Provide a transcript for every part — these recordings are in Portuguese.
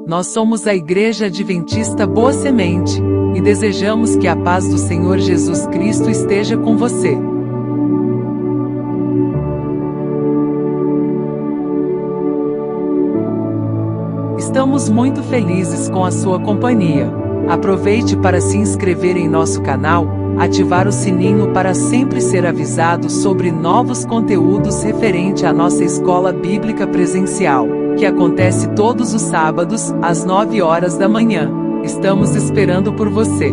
Nós somos a Igreja Adventista Boa Semente, e desejamos que a paz do Senhor Jesus Cristo esteja com você. Estamos muito felizes com a sua companhia. Aproveite para se inscrever em nosso canal, ativar o sininho para sempre ser avisado sobre novos conteúdos referente à nossa escola bíblica presencial, que acontece todos os sábados, às 9 horas da manhã. Estamos esperando por você.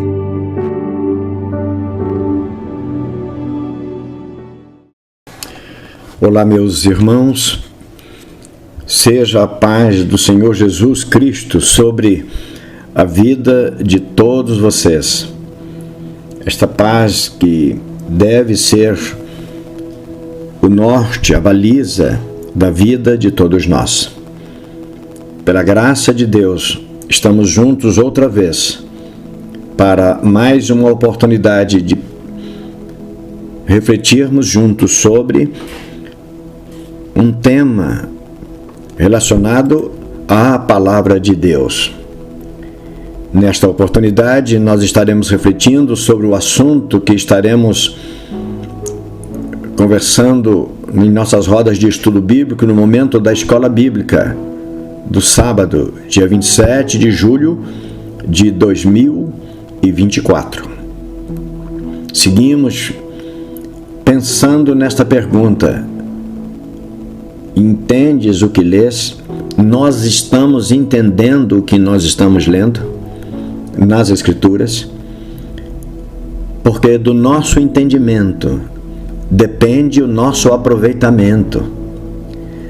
Olá, meus irmãos. Seja a paz do Senhor Jesus Cristo sobre a vida de todos vocês. Esta paz que deve ser o norte, a baliza da vida de todos nós. Pela graça de Deus, estamos juntos outra vez para mais uma oportunidade de refletirmos juntos sobre um tema relacionado à palavra de Deus. Nesta oportunidade, nós estaremos refletindo sobre o assunto que estaremos conversando em nossas rodas de estudo bíblico no momento da escola bíblica do sábado, dia 27 de julho de 2024. Seguimos pensando nesta pergunta: entendes o que lês? Nós estamos entendendo o que nós estamos lendo nas Escrituras? Porque do nosso entendimento depende o nosso aproveitamento.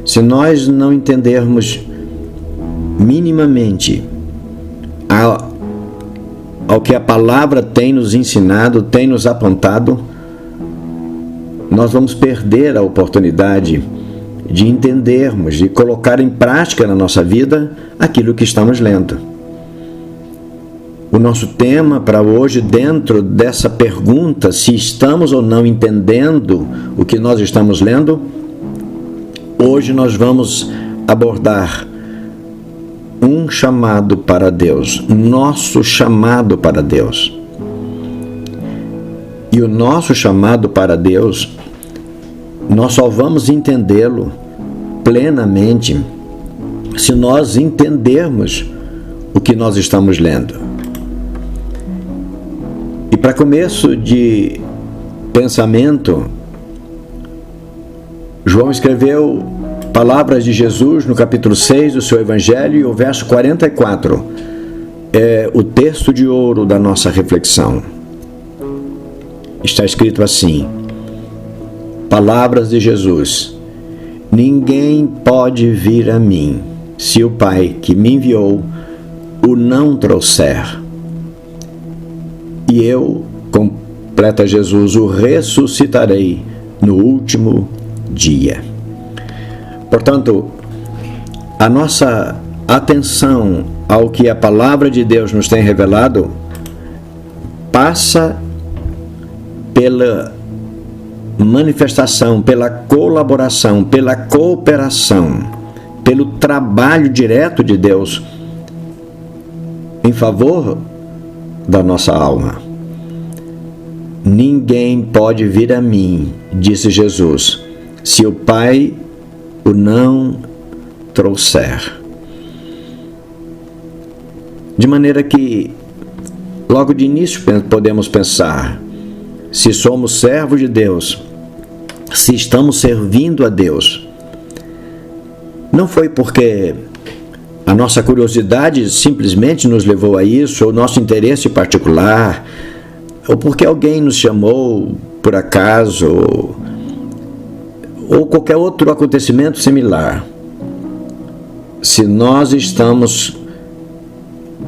Se nós não entendermos minimamente ao que a palavra tem nos ensinado, tem nos apontado, nós vamos perder a oportunidade de entendermos, de colocar em prática na nossa vida aquilo que estamos lendo. O nosso tema para hoje, dentro dessa pergunta, se estamos ou não entendendo o que nós estamos lendo, hoje nós vamos abordar um chamado para Deus, nosso chamado para Deus. E o nosso chamado para Deus, nós só vamos entendê-lo plenamente se nós entendermos o que nós estamos lendo. E para começo de pensamento, João escreveu palavras de Jesus no capítulo 6 do seu Evangelho, e o verso 44 é o texto de ouro da nossa reflexão. Está escrito assim: palavras de Jesus: ninguém pode vir a mim se o Pai que me enviou o não trouxer. E eu, completa Jesus, o ressuscitarei no último dia. Portanto, a nossa atenção ao que a palavra de Deus nos tem revelado passa pela manifestação, pela colaboração, pela cooperação, pelo trabalho direto de Deus em favor da nossa alma. Ninguém pode vir a mim, disse Jesus, se o Pai o não trouxer. De maneira que, logo de início, podemos pensar: se somos servos de Deus, se estamos servindo a Deus, não foi porque a nossa curiosidade simplesmente nos levou a isso, ou nosso interesse particular, ou porque alguém nos chamou por acaso, ou qualquer outro acontecimento similar. Se nós estamos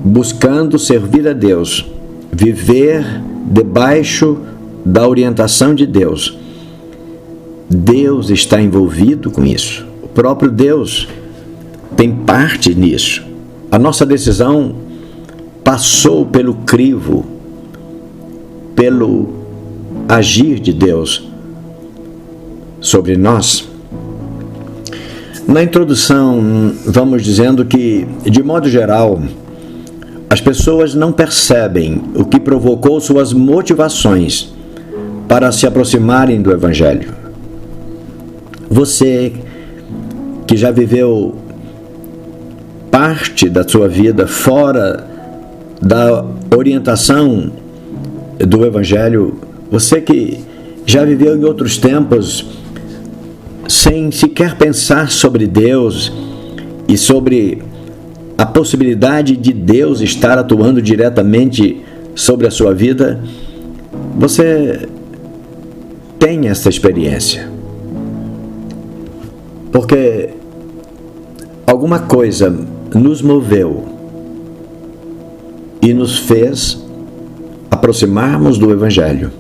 buscando servir a Deus, viver debaixo da orientação de Deus, Deus está envolvido com isso. O próprio Deus tem parte nisso. A nossa decisão passou pelo crivo, pelo agir de Deus sobre nós. Na introdução, vamos dizendo que, de modo geral, as pessoas não percebem o que provocou suas motivações para se aproximarem do Evangelho. Você que já viveu parte da sua vida fora da orientação do Evangelho, você que já viveu em outros tempos sem sequer pensar sobre Deus e sobre a possibilidade de Deus estar atuando diretamente sobre a sua vida, você tem essa experiência. Porque alguma coisa nos moveu e nos fez aproximarmos do Evangelho.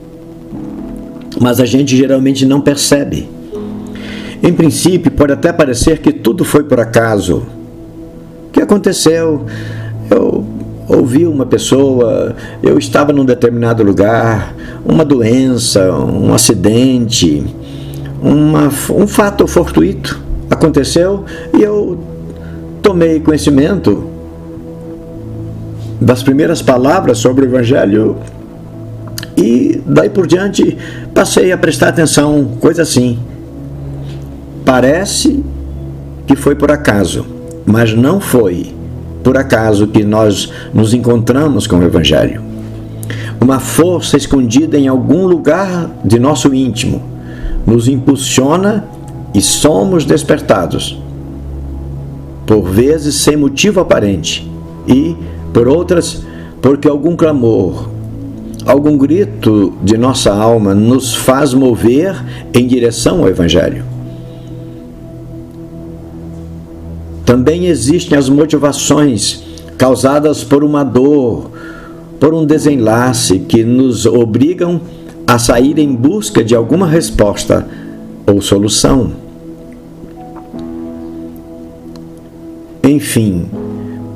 Mas a gente geralmente não percebe. Em princípio, pode até parecer que tudo foi por acaso. O que aconteceu? Eu ouvi uma pessoa, eu estava num determinado lugar, uma doença, um acidente, um fato fortuito aconteceu e eu tomei conhecimento das primeiras palavras sobre o Evangelho e daí por diante passei a prestar atenção, coisa assim. Parece que foi por acaso, mas não foi por acaso que nós nos encontramos com o Evangelho. Uma força escondida em algum lugar de nosso íntimo nos impulsiona e somos despertados, por vezes sem motivo aparente, e, por outras, porque algum clamor, algum grito de nossa alma nos faz mover em direção ao Evangelho. Também existem as motivações causadas por uma dor, por um desenlace que nos obrigam a sair em busca de alguma resposta ou solução. Enfim,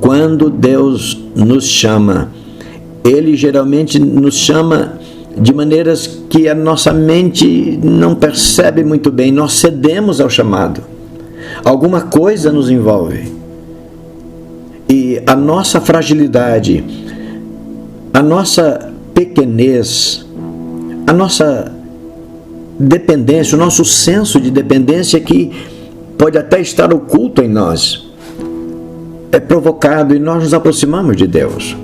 quando Deus nos chama, Ele geralmente nos chama de maneiras que a nossa mente não percebe muito bem. Nós cedemos ao chamado. Alguma coisa nos envolve. E a nossa fragilidade, a nossa pequenez, a nossa dependência, o nosso senso de dependência que pode até estar oculto em nós, é provocado e nós nos aproximamos de Deus.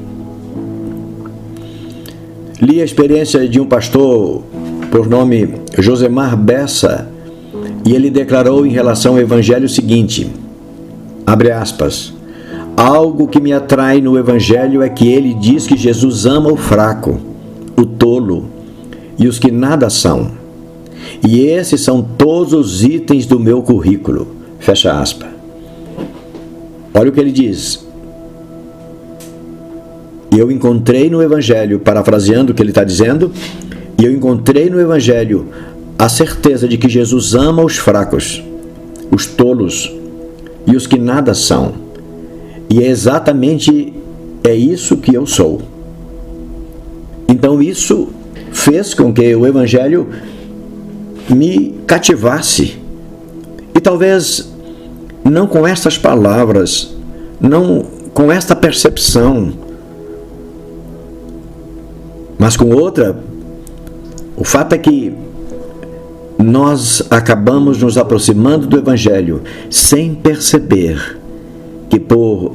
Li a experiência de um pastor por nome Josemar Bessa e ele declarou em relação ao Evangelho o seguinte, abre aspas, algo que me atrai no Evangelho é que ele diz que Jesus ama o fraco, o tolo e os que nada são. E esses são todos os itens do meu currículo. Fecha aspas. Olha o que ele diz. E eu encontrei no Evangelho, parafraseando o que ele está dizendo, e eu encontrei no Evangelho a certeza de que Jesus ama os fracos, os tolos e os que nada são. E é exatamente isso que eu sou. Então isso fez com que o Evangelho me cativasse. E talvez não com estas palavras, não com esta percepção, mas com outra. O fato é que nós acabamos nos aproximando do Evangelho sem perceber que por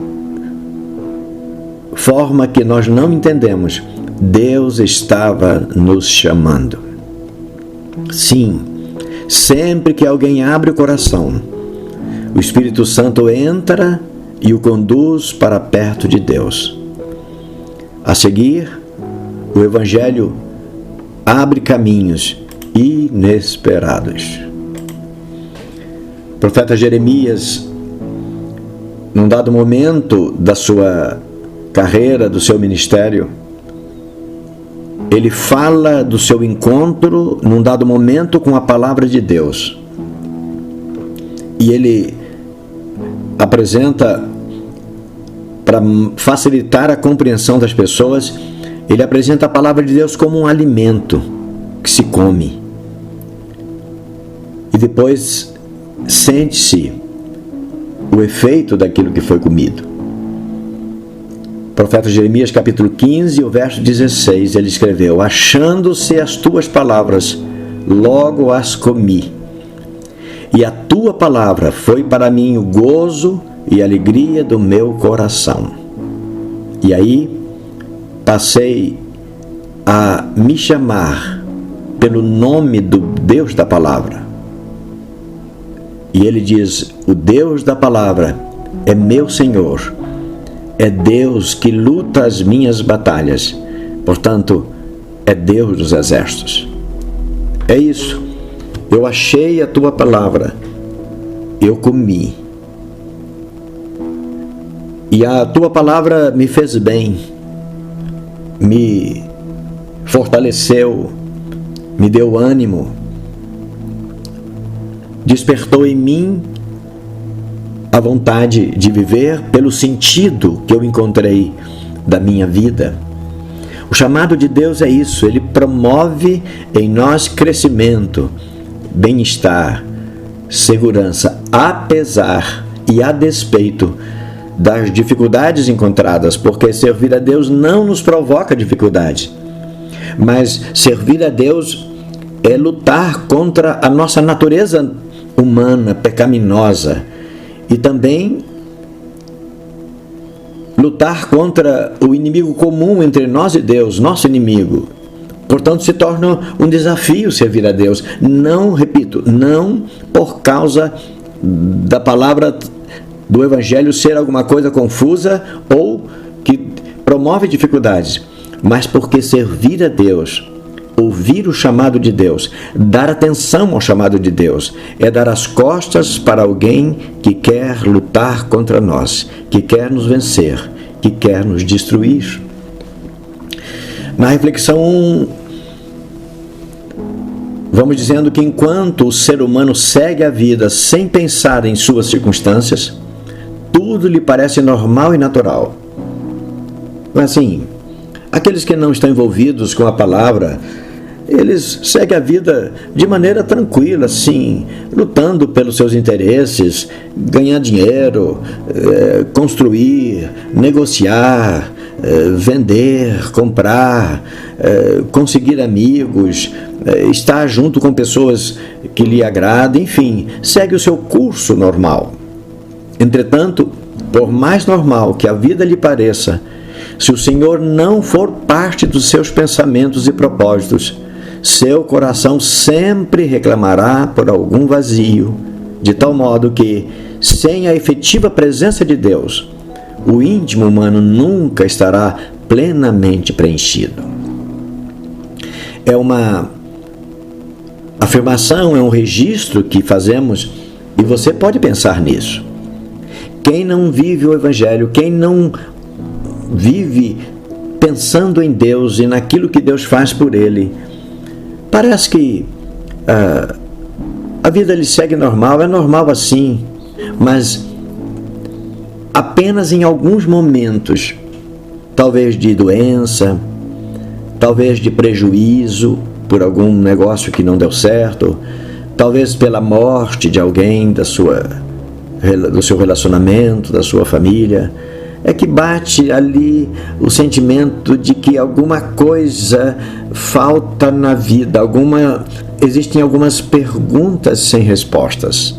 forma que nós não entendemos, Deus estava nos chamando. Sim, sempre que alguém abre o coração, o Espírito Santo entra e o conduz para perto de Deus. A seguir, o Evangelho abre caminhos inesperados. O profeta Jeremias, num dado momento da sua carreira, do seu ministério, ele fala do seu encontro, num dado momento, com a palavra de Deus. E ele apresenta, para facilitar a compreensão das pessoas, ele apresenta a palavra de Deus como um alimento que se come. E depois sente-se o efeito daquilo que foi comido. O profeta Jeremias, capítulo 15, o verso 16, ele escreveu: achando-se as tuas palavras, logo as comi. E a tua palavra foi para mim o gozo e a alegria do meu coração. E aí passei a me chamar pelo nome do Deus da palavra. E ele diz: o Deus da palavra é meu Senhor, é Deus que luta as minhas batalhas, portanto, é Deus dos exércitos. É isso. Eu achei a tua palavra, eu comi. E a tua palavra me fez bem, me fortaleceu, me deu ânimo, despertou em mim a vontade de viver pelo sentido que eu encontrei da minha vida. O chamado de Deus é isso, ele promove em nós crescimento, bem-estar, segurança, apesar e a despeito das dificuldades encontradas, porque servir a Deus não nos provoca dificuldades, mas servir a Deus é lutar contra a nossa natureza humana, pecaminosa, e também lutar contra o inimigo comum entre nós e Deus, nosso inimigo. Portanto, se torna um desafio servir a Deus. Não, repito, não por causa da palavra do Evangelho ser alguma coisa confusa ou que promove dificuldades, mas porque servir a Deus, ouvir o chamado de Deus, dar atenção ao chamado de Deus, é dar as costas para alguém que quer lutar contra nós, que quer nos vencer, que quer nos destruir. Na reflexão, vamos dizendo que enquanto o ser humano segue a vida sem pensar em suas circunstâncias, tudo lhe parece normal e natural. Assim, aqueles que não estão envolvidos com a palavra, eles seguem a vida de maneira tranquila, assim, lutando pelos seus interesses, ganhar dinheiro, construir, negociar, vender, comprar, conseguir amigos, estar junto com pessoas que lhe agradam, enfim, segue o seu curso normal. Entretanto, por mais normal que a vida lhe pareça, se o Senhor não for parte dos seus pensamentos e propósitos, seu coração sempre reclamará por algum vazio, de tal modo que, sem a efetiva presença de Deus, o íntimo humano nunca estará plenamente preenchido. É uma afirmação, é um registro que fazemos e você pode pensar nisso. Quem não vive o Evangelho, quem não vive pensando em Deus e naquilo que Deus faz por ele, parece que a vida lhe segue normal, é normal assim, mas apenas em alguns momentos, talvez de doença, talvez de prejuízo por algum negócio que não deu certo, talvez pela morte de alguém do seu relacionamento, da sua família, é que bate ali o sentimento de que alguma coisa falta na vida, existem algumas perguntas sem respostas.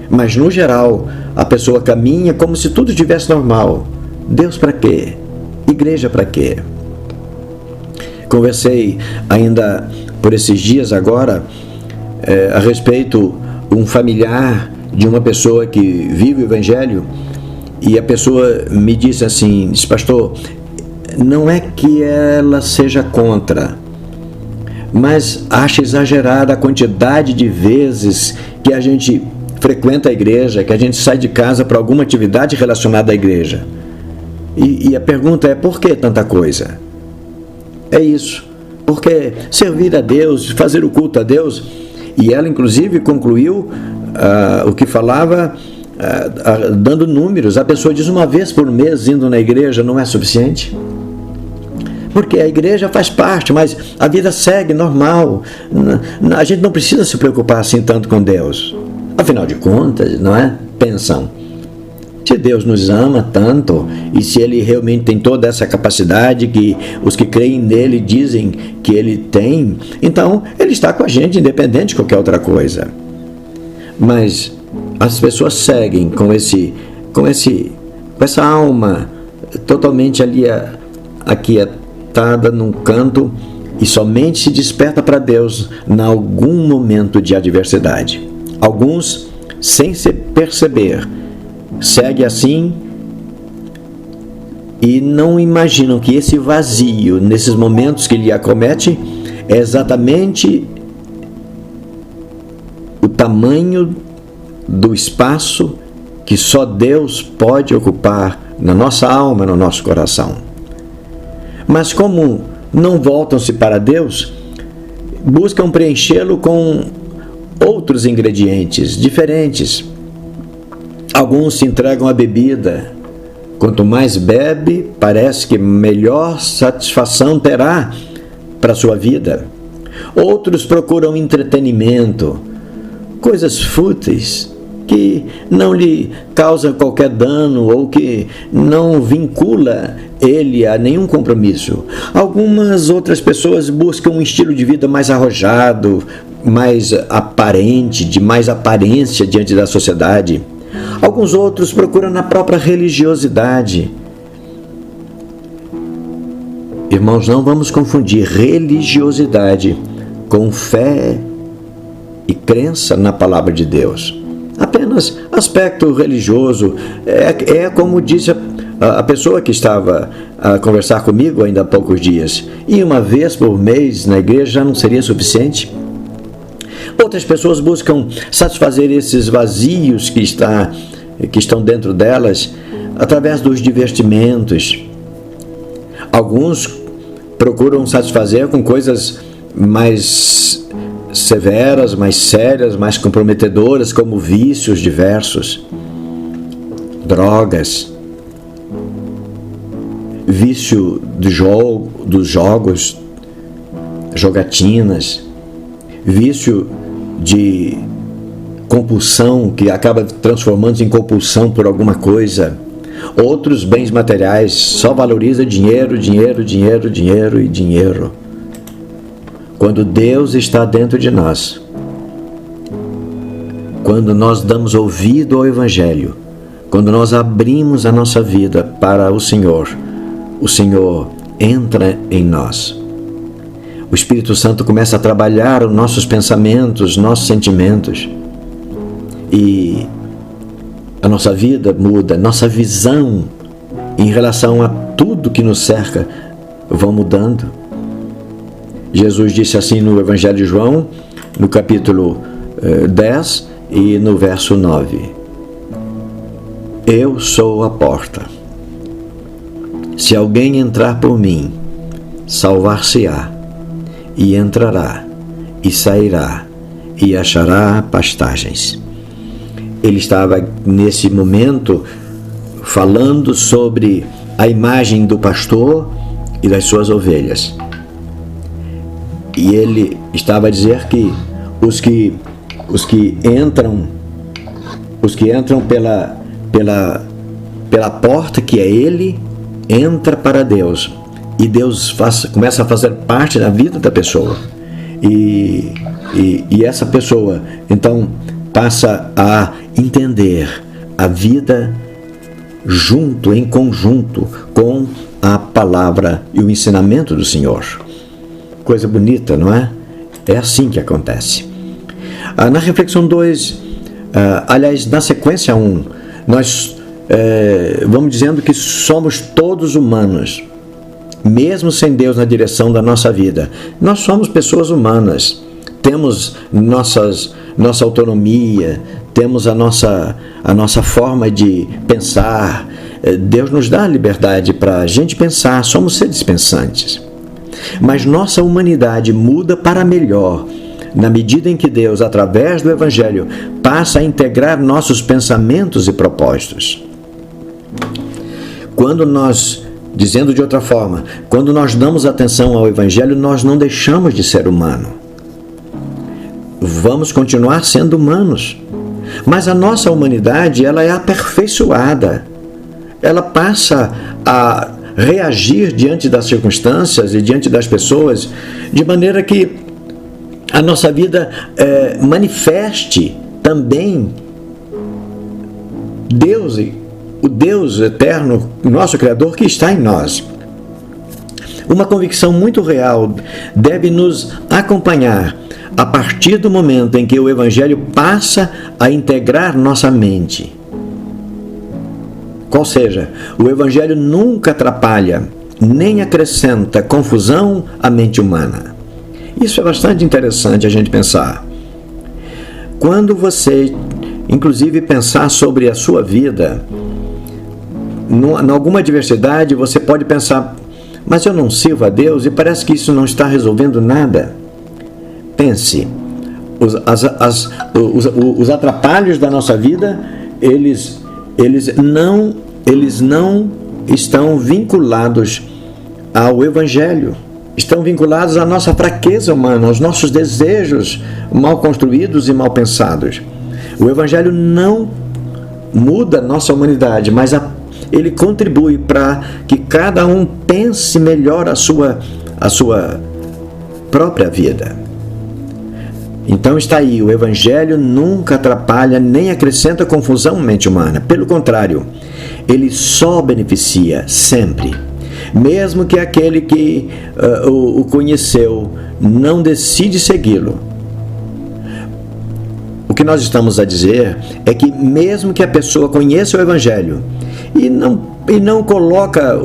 Mas, no geral, a pessoa caminha como se tudo estivesse normal. Deus para quê? Igreja para quê? Conversei ainda por esses dias agora a respeito de um familiar de uma pessoa que vive o Evangelho, e a pessoa me disse assim, pastor, não é que ela seja contra, mas acha exagerada a quantidade de vezes que a gente frequenta a igreja, que a gente sai de casa para alguma atividade relacionada à igreja. E a pergunta é, por que tanta coisa? É isso, porque servir a Deus, fazer o culto a Deus, e ela inclusive concluiu o que falava, dando números. A pessoa diz, uma vez por mês indo na igreja não é suficiente? Porque a igreja faz parte, mas a vida segue normal. A gente não precisa se preocupar assim tanto com Deus. Afinal de contas, não é? Pensam, Se Deus nos ama tanto, e se Ele realmente tem toda essa capacidade que os que creem nele dizem que Ele tem, então Ele está com a gente, independente de qualquer outra coisa. Mas as pessoas seguem com essa alma totalmente ali aquietada num canto e somente se desperta para Deus em algum momento de adversidade. Alguns, sem se perceber, seguem assim e não imaginam que esse vazio, nesses momentos que lhe acomete, é exatamente o tamanho do espaço que só Deus pode ocupar na nossa alma, no nosso coração. Mas como não voltam-se para Deus, buscam preenchê-lo com outros ingredientes diferentes. Alguns se entregam à bebida. Quanto mais bebe, parece que melhor satisfação terá para a sua vida. Outros procuram entretenimento, coisas fúteis, que não lhe causam qualquer dano ou que não vincula ele a nenhum compromisso. Algumas outras pessoas buscam um estilo de vida mais arrojado, mais aparente, de mais aparência diante da sociedade. Alguns outros procuram na própria religiosidade. Irmãos, não vamos confundir religiosidade com fé e crença na palavra de Deus. Apenas aspecto religioso. É como disse a pessoa que estava a conversar comigo ainda há poucos dias. E uma vez por mês na igreja já não seria suficiente? Outras pessoas buscam satisfazer esses vazios que estão dentro delas através dos divertimentos. Alguns procuram satisfazer com coisas mais severas, mais sérias, mais comprometedoras, como vícios diversos, drogas, vício dos jogos, jogatinas, vício de compulsão que acaba transformando-se em compulsão por alguma coisa. Outros bens materiais, só valoriza dinheiro, dinheiro, dinheiro, dinheiro e dinheiro. Quando Deus está dentro de nós, quando nós damos ouvido ao Evangelho, quando nós abrimos a nossa vida para o Senhor entra em nós. O Espírito Santo começa a trabalhar os nossos pensamentos, nossos sentimentos. E a nossa vida muda, nossa visão em relação a tudo que nos cerca vão mudando. Jesus disse assim no Evangelho de João, no capítulo 10 e no verso 9. Eu sou a porta. Se alguém entrar por mim, salvar-se-á, e entrará, e sairá, e achará pastagens. Ele estava nesse momento falando sobre a imagem do pastor e das suas ovelhas. E ele estava a dizer que os que entram pela porta que é ele, entra para Deus. E Deus começa a fazer parte da vida da pessoa. E essa pessoa, então, passa a entender a vida em conjunto com a palavra e o ensinamento do Senhor. Coisa bonita, não é? É assim que acontece. Na reflexão 2, aliás, na sequência 1, nós vamos dizendo que somos todos humanos, mesmo sem Deus na direção da nossa vida. Nós somos pessoas humanas, temos nossa autonomia, temos a nossa forma de pensar. Deus nos dá a liberdade para a gente pensar, somos seres pensantes. Mas nossa humanidade muda para melhor na medida em que Deus, através do Evangelho, passa a integrar nossos pensamentos e propósitos. Quando nós, dizendo de outra forma, quando nós damos atenção ao Evangelho, nós não deixamos de ser humano. Vamos continuar sendo humanos, Mas a nossa humanidade, ela é aperfeiçoada. Ela passa a reagir diante das circunstâncias e diante das pessoas de maneira que a nossa vida manifeste também Deus, o Deus eterno, nosso Criador, que está em nós. Uma convicção muito real deve nos acompanhar a partir do momento em que o Evangelho passa a integrar nossa mente. Qual seja, o Evangelho nunca atrapalha, nem acrescenta confusão à mente humana. Isso é bastante interessante a gente pensar. Quando você, inclusive, pensar sobre a sua vida, em alguma adversidade, você pode pensar, mas eu não sirvo a Deus e parece que isso não está resolvendo nada. Pense, os atrapalhos da nossa vida, eles não estão vinculados ao Evangelho. Estão vinculados à nossa fraqueza humana, aos nossos desejos mal construídos e mal pensados. O Evangelho não muda a nossa humanidade, mas ele contribui para que cada um pense melhor a sua própria vida. Então está aí, o Evangelho nunca atrapalha nem acrescenta confusão à mente humana. Pelo contrário, ele só beneficia sempre. Mesmo que aquele que o conheceu não decide segui-lo. O que nós estamos a dizer é que mesmo que a pessoa conheça o Evangelho e não coloca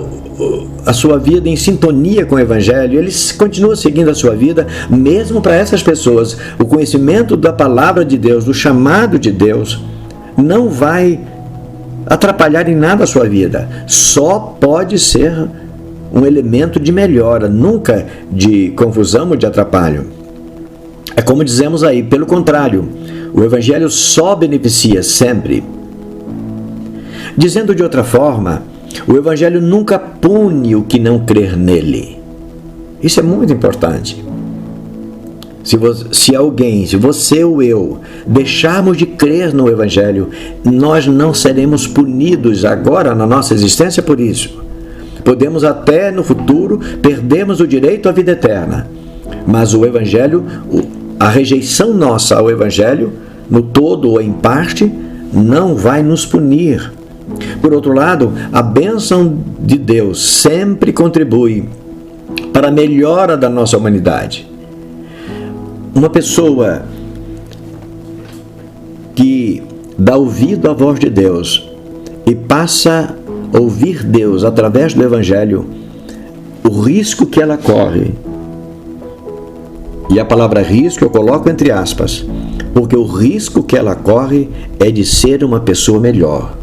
a sua vida em sintonia com o Evangelho, ele continua seguindo a sua vida. Mesmo para essas pessoas, o conhecimento da palavra de Deus, do chamado de Deus, não vai atrapalhar em nada a sua vida. Só pode ser um elemento de melhora, nunca de confusão ou de atrapalho. É como dizemos aí, pelo contrário, o Evangelho só beneficia sempre. Dizendo de outra forma, o Evangelho nunca pune o que não crer nele. Isso é muito importante. Se você ou eu deixarmos de crer no Evangelho, nós não seremos punidos agora na nossa existência por isso. Podemos até no futuro perdermos o direito à vida eterna. Mas o Evangelho, a rejeição nossa ao Evangelho, no todo ou em parte, não vai nos punir. Por outro lado, a bênção de Deus sempre contribui para a melhora da nossa humanidade. Uma pessoa que dá ouvido à voz de Deus e passa a ouvir Deus através do Evangelho, o risco que ela corre, e a palavra risco eu coloco entre aspas, porque o risco que ela corre é de ser uma pessoa melhor.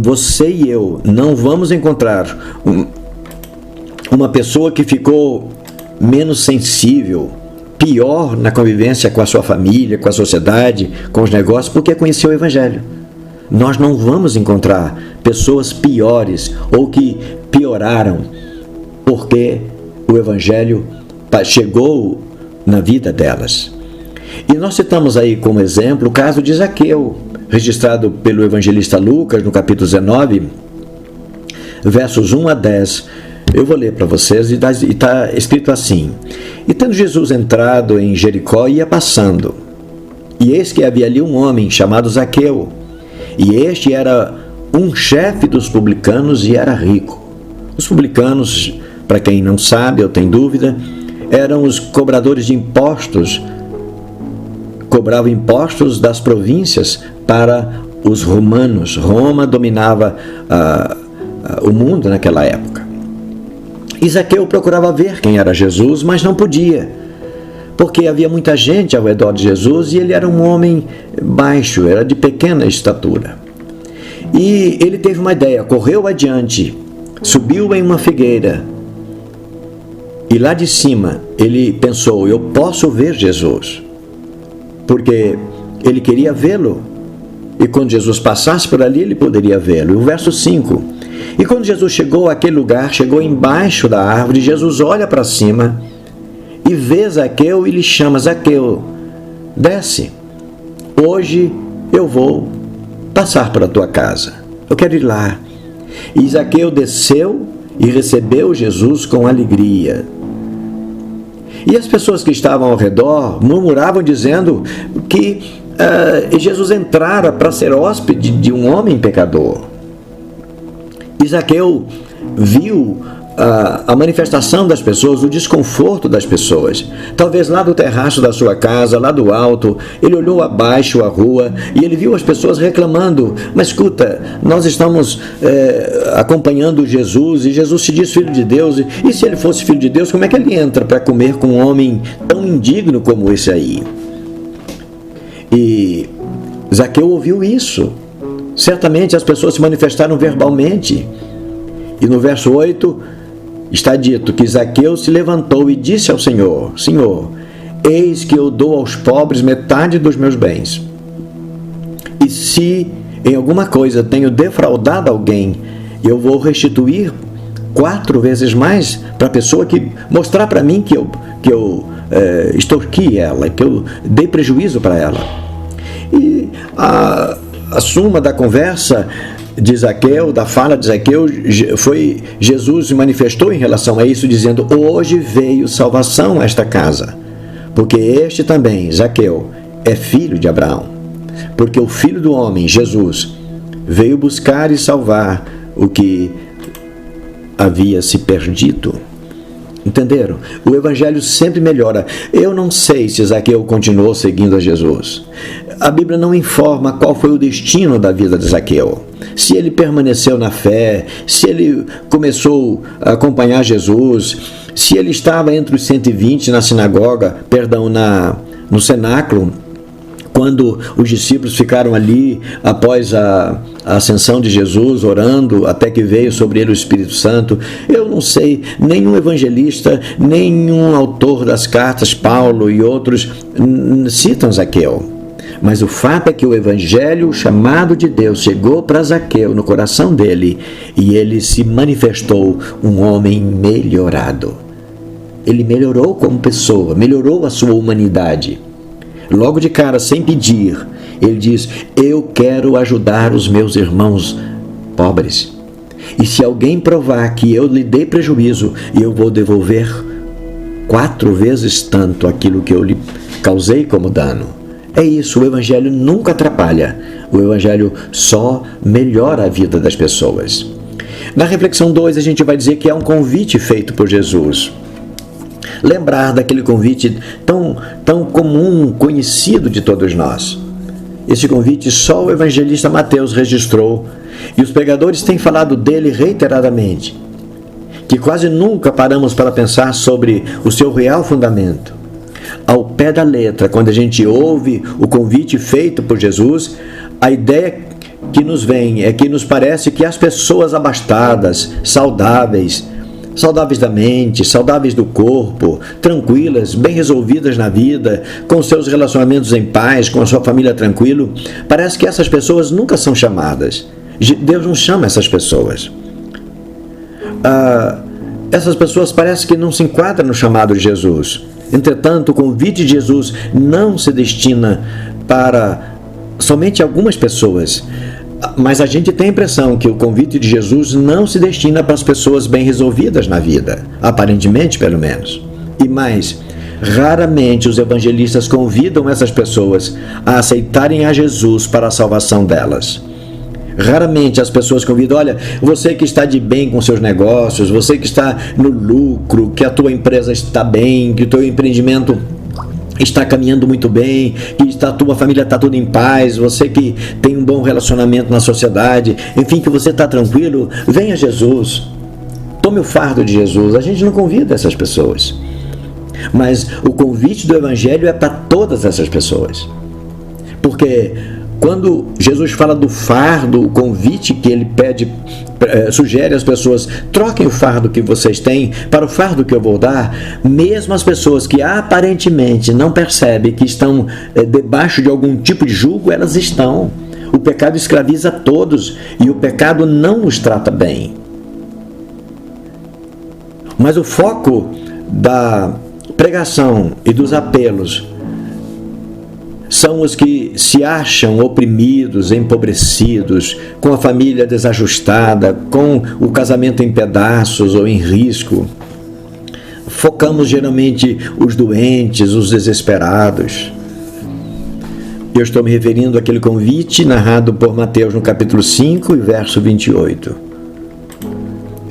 Você e eu não vamos encontrar uma pessoa que ficou menos sensível, pior na convivência com a sua família, com a sociedade, com os negócios, porque conheceu o Evangelho. Nós não vamos encontrar pessoas piores ou que pioraram porque o Evangelho chegou na vida delas. E nós citamos aí como exemplo o caso de Zaqueu, registrado pelo evangelista Lucas no capítulo 19, versos 1 a 10. Eu vou ler para vocês e está escrito assim: E tendo Jesus entrado em Jericó, ia passando, e eis que havia ali um homem chamado Zaqueu, e este era um chefe dos publicanos e era rico. Os publicanos, para quem não sabe ou tem dúvida, eram os cobradores de impostos, cobravam impostos das províncias para os romanos. Roma dominava o mundo naquela época. E Zaqueu procurava ver quem era Jesus, mas não podia, porque havia muita gente ao redor de Jesus e ele era um homem baixo, era de pequena estatura. E ele teve uma ideia, correu adiante, subiu em uma figueira, e lá de cima ele pensou: eu posso ver Jesus, porque ele queria vê-lo, e quando Jesus passasse por ali ele poderia vê-lo. E o verso 5: E quando Jesus chegou àquele lugar, chegou embaixo da árvore, Jesus olha para cima e vê Zaqueu e lhe chama: Zaqueu, desce, hoje eu vou passar pela tua casa, eu quero ir lá. E Zaqueu desceu e recebeu Jesus com alegria. E as pessoas que estavam ao redor murmuravam dizendo que Jesus entrara para ser hóspede de um homem pecador. E Zaqueu viu a manifestação das pessoas, o desconforto das pessoas. Talvez lá do terraço da sua casa, lá do alto, ele olhou abaixo a rua e ele viu as pessoas reclamando: mas escuta, nós estamos acompanhando Jesus e Jesus se diz filho de Deus, e se ele fosse filho de Deus, como é que ele entra para comer com um homem tão indigno como esse aí? E Zaqueu ouviu isso. Certamente as pessoas se manifestaram verbalmente. E no verso 8 está dito que Zaqueu se levantou e disse ao Senhor: Senhor, eis que eu dou aos pobres metade dos meus bens. E se em alguma coisa tenho defraudado alguém, eu vou restituir 4 vezes mais para a pessoa que mostrar para mim que eu extorqui ela, que eu dei prejuízo para ela. E a suma da conversa de Zaqueu, da fala de Zaqueu, foi Jesus se manifestou em relação a isso, dizendo: hoje veio salvação a esta casa, porque este também, Zaqueu, é filho de Abraão. Porque o Filho do Homem, Jesus, veio buscar e salvar o que havia se perdido. Entenderam? O Evangelho sempre melhora. Eu não sei se Zaqueu continuou seguindo a Jesus. A Bíblia não informa qual foi o destino da vida de Zaqueu. Se ele permaneceu na fé, se ele começou a acompanhar Jesus, se ele estava entre os 120 na sinagoga, no cenáculo, quando os discípulos ficaram ali após a ascensão de Jesus, orando, até que veio sobre ele o Espírito Santo. Eu não sei, nenhum evangelista, nenhum autor das cartas, Paulo e outros, citam Zaqueu. Mas o fato é que o evangelho, o chamado de Deus, chegou para Zaqueu no coração dele e ele se manifestou um homem melhorado. Ele melhorou como pessoa, melhorou a sua humanidade. Logo de cara, sem pedir, ele diz: eu quero ajudar os meus irmãos pobres. E se alguém provar que eu lhe dei prejuízo, eu vou devolver 4 vezes tanto aquilo que eu lhe causei como dano. É isso, o Evangelho nunca atrapalha. O Evangelho só melhora a vida das pessoas. Na reflexão 2, a gente vai dizer que é um convite feito por Jesus. Lembrar daquele convite tão comum, conhecido de todos nós. Esse convite só o evangelista Mateus registrou, e os pregadores têm falado dele reiteradamente, que quase nunca paramos para pensar sobre o seu real fundamento. Ao pé da letra, quando a gente ouve o convite feito por Jesus, a ideia que nos vem é que nos parece que as pessoas abastadas, saudáveis da mente, saudáveis do corpo, tranquilas, bem resolvidas na vida, com seus relacionamentos em paz, com a sua família tranquilo, parece que essas pessoas nunca são chamadas. Deus não chama essas pessoas. Essas pessoas parece que não se enquadram no chamado de Jesus. Entretanto, o convite de Jesus não se destina para somente algumas pessoas. Mas a gente tem a impressão que o convite de Jesus não se destina para as pessoas bem resolvidas na vida, aparentemente pelo menos. E mais, raramente os evangelistas convidam essas pessoas a aceitarem a Jesus para a salvação delas. Raramente as pessoas convidam: olha, você que está de bem com seus negócios, você que está no lucro, que a tua empresa está bem, que o teu empreendimento está caminhando muito bem, que a tua família está tudo em paz, você que tem um bom relacionamento na sociedade, enfim, que você está tranquilo, venha a Jesus, tome o fardo de Jesus. A gente não convida essas pessoas, mas o convite do Evangelho é para todas essas pessoas, porque quando Jesus fala do fardo, o convite que ele pede, sugere às pessoas: troquem o fardo que vocês têm para o fardo que eu vou dar, mesmo as pessoas que aparentemente não percebem que estão debaixo de algum tipo de jugo, elas estão. O pecado escraviza todos e o pecado não os trata bem. Mas o foco da pregação e dos apelos são os que se acham oprimidos, empobrecidos, com a família desajustada, com o casamento em pedaços ou em risco. Focamos geralmente os doentes, os desesperados. Eu estou me referindo àquele convite narrado por Mateus no capítulo 5 e verso 28.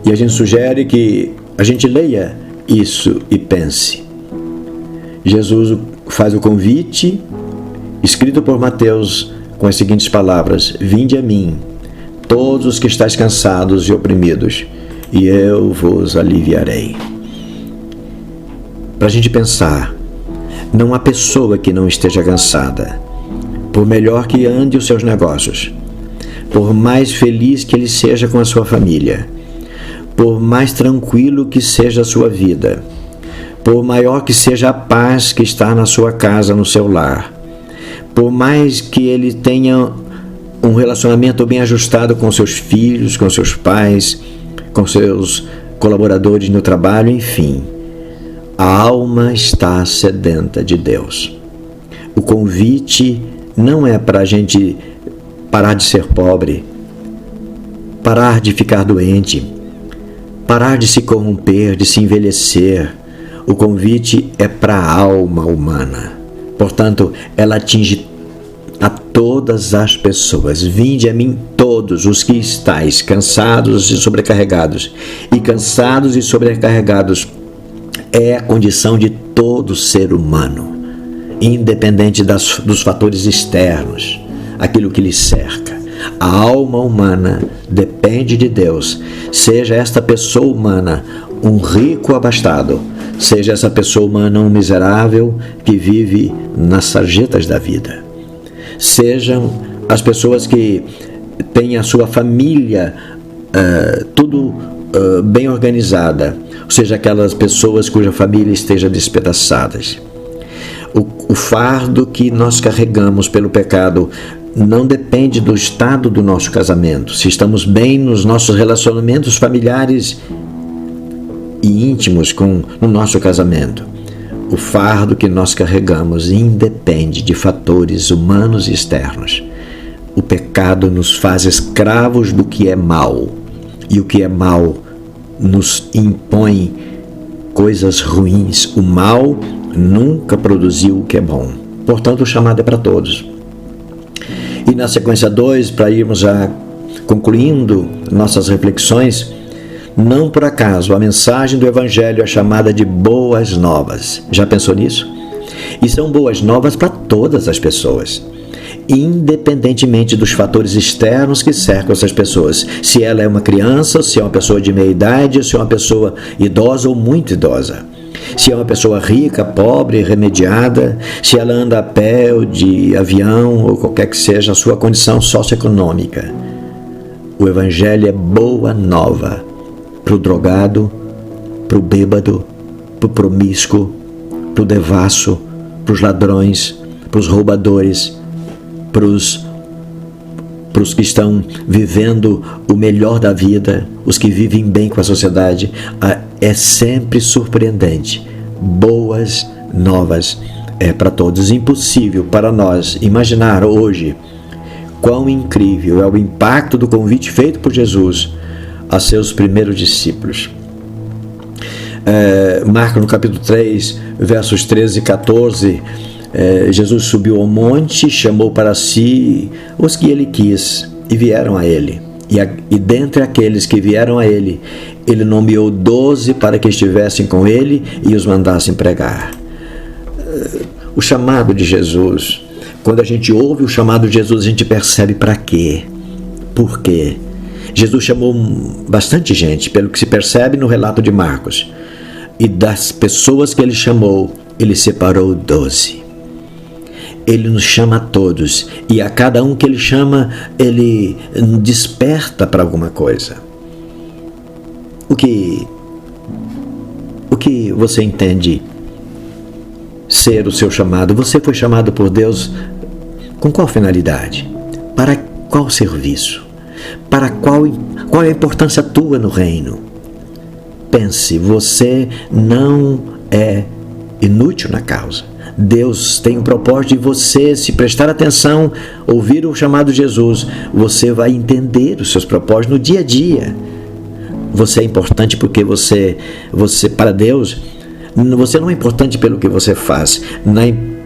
E a gente sugere que a gente leia isso e pense. Jesus faz o convite, escrito por Mateus, com as seguintes palavras: vinde a mim, todos os que estáis cansados e oprimidos, e eu vos aliviarei. Para a gente pensar, não há pessoa que não esteja cansada, por melhor que ande os seus negócios, por mais feliz que ele seja com a sua família, por mais tranquilo que seja a sua vida, por maior que seja a paz que está na sua casa, no seu lar, por mais que ele tenha um relacionamento bem ajustado com seus filhos, com seus pais, com seus colaboradores no trabalho, enfim, a alma está sedenta de Deus. O convite não é para a gente parar de ser pobre, parar de ficar doente, parar de se corromper, de se envelhecer. O convite é para a alma humana. Portanto, ela atinge a todas as pessoas. Vinde a mim todos os que estáis cansados e sobrecarregados. E cansados e sobrecarregados é a condição de todo ser humano, independente dos fatores externos, aquilo que lhe cerca. A alma humana depende de Deus, seja esta pessoa humana um rico abastado, seja essa pessoa humana um miserável que vive nas sarjetas da vida. Sejam as pessoas que têm a sua família tudo bem organizada, ou seja, aquelas pessoas cuja família esteja despedaçadas. O fardo que nós carregamos pelo pecado não depende do estado do nosso casamento, se estamos bem nos nossos relacionamentos familiares e íntimos no nosso casamento. O fardo que nós carregamos independe de fatores humanos e externos. O pecado nos faz escravos do que é mal, e o que é mal nos impõe coisas ruins. O mal nunca produziu o que é bom. Portanto, o chamado é para todos. E na sequência 2, para irmos já concluindo nossas reflexões, não por acaso a mensagem do Evangelho é chamada de boas novas. Já pensou nisso? E são boas novas para todas as pessoas, independentemente dos fatores externos que cercam essas pessoas. Se ela é uma criança, se é uma pessoa de meia idade, se é uma pessoa idosa ou muito idosa. Se é uma pessoa rica, pobre, remediada, se ela anda a pé ou de avião ou qualquer que seja a sua condição socioeconômica. O Evangelho é boa nova para o drogado, para o bêbado, para o promíscuo, para o devasso, para os ladrões, para os roubadores, para os que estão vivendo o melhor da vida, os que vivem bem com a sociedade. É sempre surpreendente. Boas novas é para todos. Impossível para nós imaginar hoje quão incrível é o impacto do convite feito por Jesus a seus primeiros discípulos. Marcos no capítulo 3, versos 13 e 14, Jesus subiu ao monte, chamou para si os que ele quis e vieram a ele. E dentre aqueles que vieram a ele, ele nomeou 12 para que estivessem com ele e os mandassem pregar. O chamado de Jesus, quando a gente ouve o chamado de Jesus, a gente percebe para quê, por quê. Jesus chamou bastante gente, pelo que se percebe no relato de Marcos. E das pessoas que ele chamou, ele separou 12. Ele nos chama a todos, e a cada um que ele chama, ele desperta para alguma coisa. O que você entende ser o seu chamado? Você foi chamado por Deus com qual finalidade? Para qual serviço? Para qual é a importância tua no reino? Pense, você não é inútil na causa. Deus tem um propósito, e você, se prestar atenção, ouvir o chamado de Jesus, você vai entender os seus propósitos no dia a dia. Você é importante porque você para Deus, você não é importante pelo que você faz,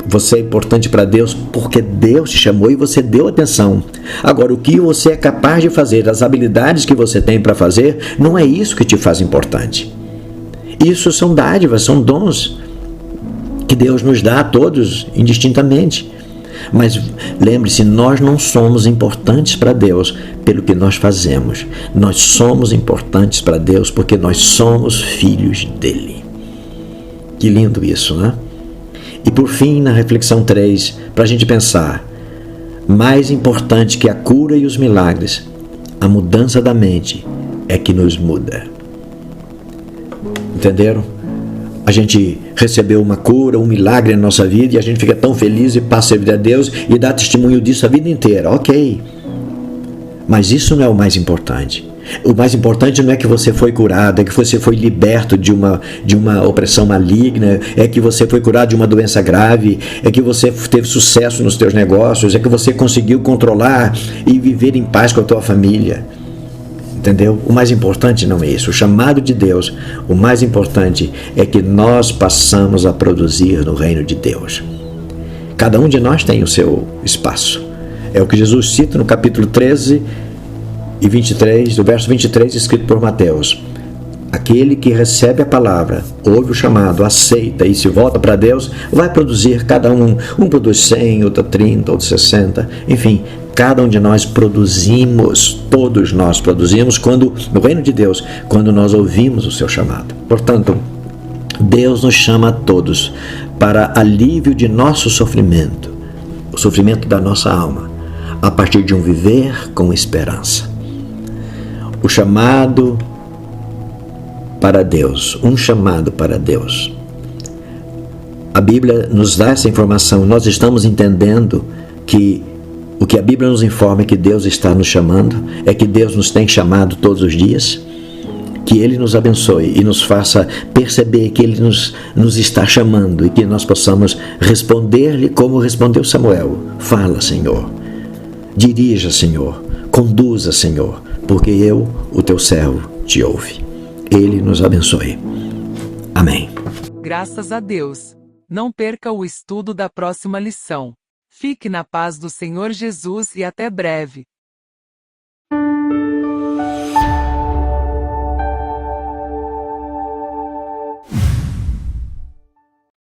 você é importante para Deus porque Deus te chamou e você deu atenção. Agora, o que você é capaz de fazer, as habilidades que você tem para fazer, não é isso que te faz importante. Isso são dádivas, são dons que Deus nos dá a todos, indistintamente. Mas lembre-se, nós não somos importantes para Deus pelo que nós fazemos. Nós somos importantes para Deus porque nós somos filhos dele. Que lindo isso, né? E por fim, na reflexão 3, para a gente pensar, mais importante que a cura e os milagres, a mudança da mente é que nos muda. Entenderam? A gente recebeu uma cura, um milagre na nossa vida e a gente fica tão feliz e passa a vida a Deus e dá testemunho disso a vida inteira. Ok. Mas isso não é o mais importante. O mais importante não é que você foi curado, é que você foi liberto de uma opressão maligna, é que você foi curado de uma doença grave, é que você teve sucesso nos teus negócios, é que você conseguiu controlar e viver em paz com a tua família. Entendeu? O mais importante não é isso. O chamado de Deus, o mais importante é que nós passamos a produzir no reino de Deus. Cada um de nós tem o seu espaço. É o que Jesus cita no capítulo 13 e 23, do verso 23, escrito por Mateus. Aquele que recebe a palavra, ouve o chamado, aceita e se volta para Deus, vai produzir cada um. Um produz 100, outro 30, outro 60, enfim, cada um de nós produzimos, todos nós produzimos no reino de Deus, quando nós ouvimos o seu chamado. Portanto, Deus nos chama a todos para alívio de nosso sofrimento, o sofrimento da nossa alma, a partir de um viver com esperança. O chamado para Deus, um chamado para Deus. A Bíblia nos dá essa informação, nós estamos entendendo que o que a Bíblia nos informa é que Deus está nos chamando, é que Deus nos tem chamado todos os dias, que Ele nos abençoe e nos faça perceber que Ele nos está chamando e que nós possamos responder-lhe como respondeu Samuel. Fala, Senhor. Dirija, Senhor. Conduza, Senhor, porque eu, o teu servo, te ouve. Ele nos abençoe. Amém. Graças a Deus. Não perca o estudo da próxima lição. Fique na paz do Senhor Jesus e até breve.